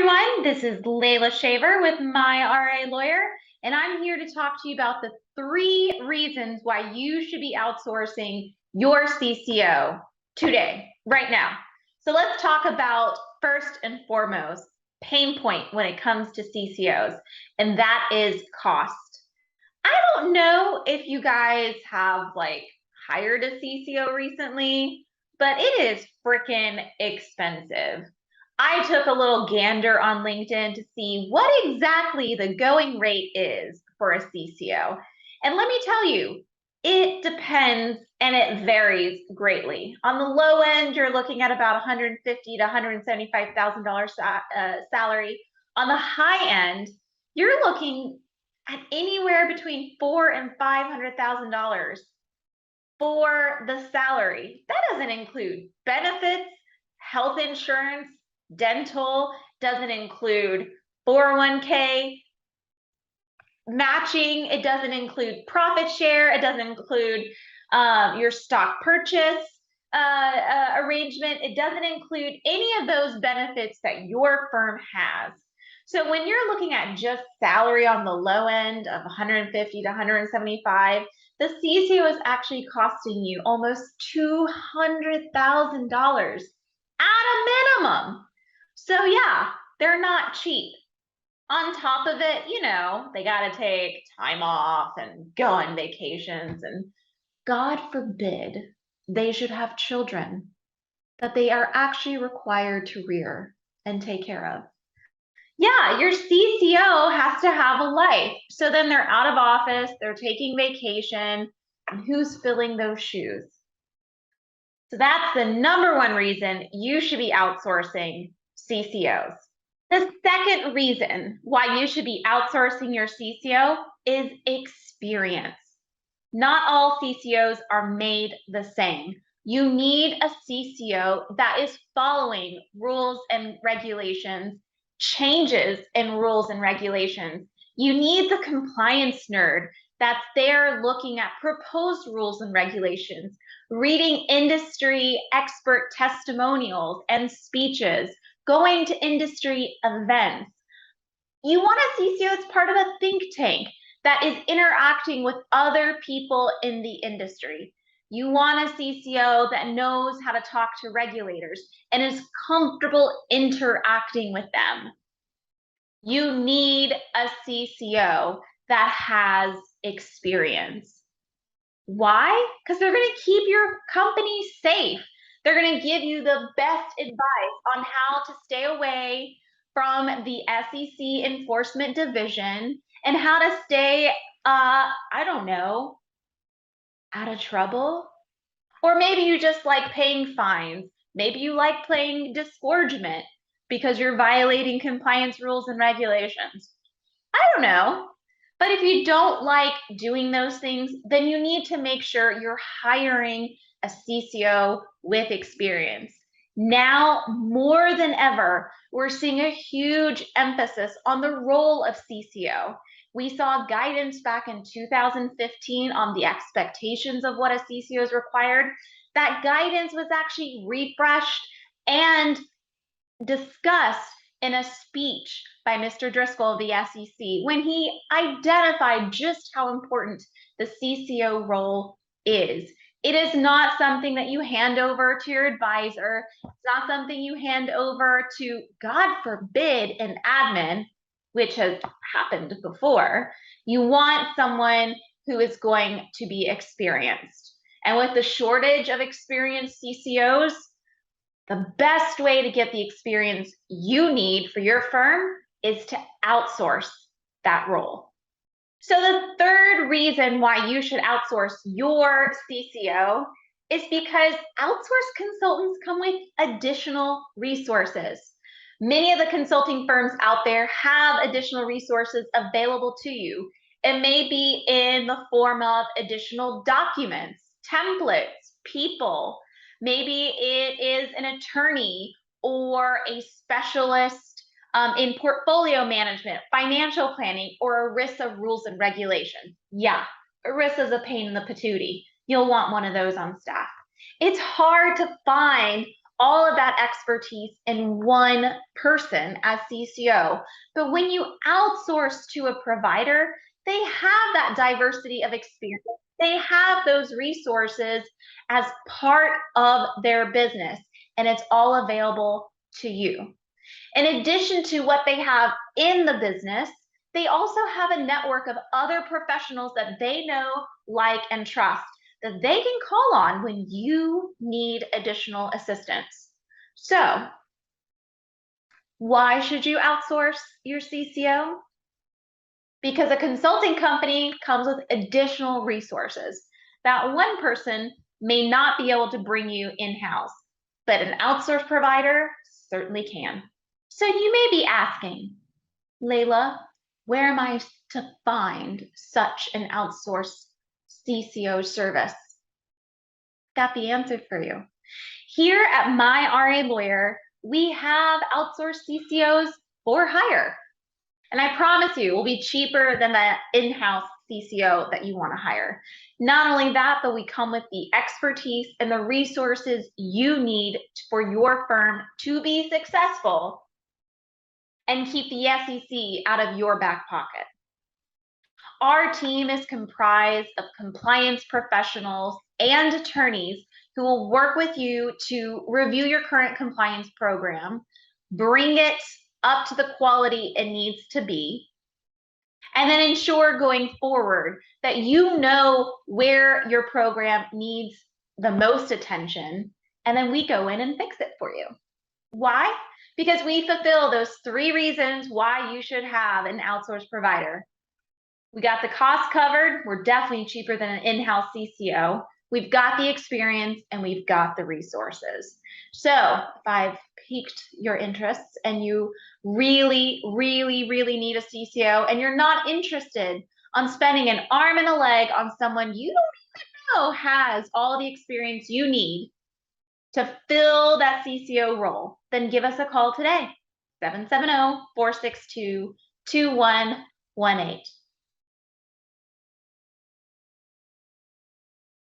everyone, this is Layla Shaver with My RA Lawyer, and I'm here to talk to you about the 3 reasons why you should be outsourcing your CCO today, right now. So let's talk about first and foremost, pain point when it comes to CCOs, and that is cost. I don't know if you guys have hired a CCO recently, but it is freaking expensive. I took a little gander on LinkedIn to see what exactly the going rate is for a CCO. And let me tell you, it depends and it varies greatly. On the low end, you're looking at about $150,000 to $175,000 salary. On the high end, you're looking at anywhere between $400,000 and $500,000 for the salary. That doesn't include benefits, health insurance, dental, doesn't include 401k matching, it doesn't include profit share, it doesn't include your stock purchase arrangement, it doesn't include any of those benefits that your firm has. So when you're looking at just salary on the low end of 150 to 175, the CCO is actually costing you almost $200,000 at a minimum. So yeah, they're not cheap. On top of it, they got to take time off and go on vacations, and God forbid they should have children that they are actually required to rear and take care of. Yeah, your CCO has to have a life. So then they're out of office, they're taking vacation, and who's filling those shoes? So that's the #1 reason you should be outsourcing CCOs. The second reason why you should be outsourcing your CCO is experience. Not all CCOs are made the same. You need a CCO that is following rules and regulations, changes in rules and regulations. You need the compliance nerd that's there looking at proposed rules and regulations, reading industry expert testimonials and speeches, going to industry events. You want a CCO that's part of a think tank that is interacting with other people in the industry. You want a CCO that knows how to talk to regulators and is comfortable interacting with them. You need a CCO that has experience. Why? Because they're going to keep your company safe. They're going to give you the best advice on how to stay away from the SEC Enforcement Division and how to stay, I don't know, out of trouble. Or maybe you just like paying fines. Maybe you like paying disgorgement because you're violating compliance rules and regulations. I don't know. But if you don't like doing those things, then you need to make sure you're hiring a CCO with experience. Now, more than ever, we're seeing a huge emphasis on the role of CCO. We saw guidance back in 2015 on the expectations of what a CCO is required. That guidance was actually refreshed and discussed in a speech by Mr. Driscoll of the SEC when he identified just how important the CCO role is. It is not something that you hand over to your advisor. It's not something you hand over to, God forbid, an admin, which has happened before. You want someone who is going to be experienced. And with the shortage of experienced CCOs, the best way to get the experience you need for your firm is to outsource that role. So the third reason why you should outsource your CCO is because outsourced consultants come with additional resources. Many of the consulting firms out there have additional resources available to you. It may be in the form of additional documents, templates, people. Maybe it is an attorney or a specialist in portfolio management, financial planning, or ERISA rules and regulations. Yeah, ERISA is a pain in the patootie. You'll want one of those on staff. It's hard to find all of that expertise in one person as CCO. But when you outsource to a provider, they have that diversity of experience. They have those resources as part of their business, and it's all available to you. In addition to what they have in the business, they also have a network of other professionals that they know, like, and trust that they can call on when you need additional assistance. So, why should you outsource your CCO? Because a consulting company comes with additional resources that one person may not be able to bring you in-house, but an outsource provider certainly can. So you may be asking, Layla, where am I to find such an outsourced CCO service? Got the answer for you. Here at My RA Lawyer, we have outsourced CCOs for hire. And I promise you, it will be cheaper than the in-house CCO that you want to hire. Not only that, but we come with the expertise and the resources you need for your firm to be successful and keep the SEC out of your back pocket. Our team is comprised of compliance professionals and attorneys who will work with you to review your current compliance program, bring it up to the quality it needs to be, and then ensure going forward that you know where your program needs the most attention, and then we go in and fix it for you. Why? Because we fulfill those 3 reasons why you should have an outsourced provider. We got the cost covered. We're definitely cheaper than an in-house CCO. We've got the experience and we've got the resources. So if I've piqued your interests and you really need a CCO and you're not interested on spending an arm and a leg on someone you don't even know has all the experience you need to fill that CCO role, then give us a call today, 770-462-2118.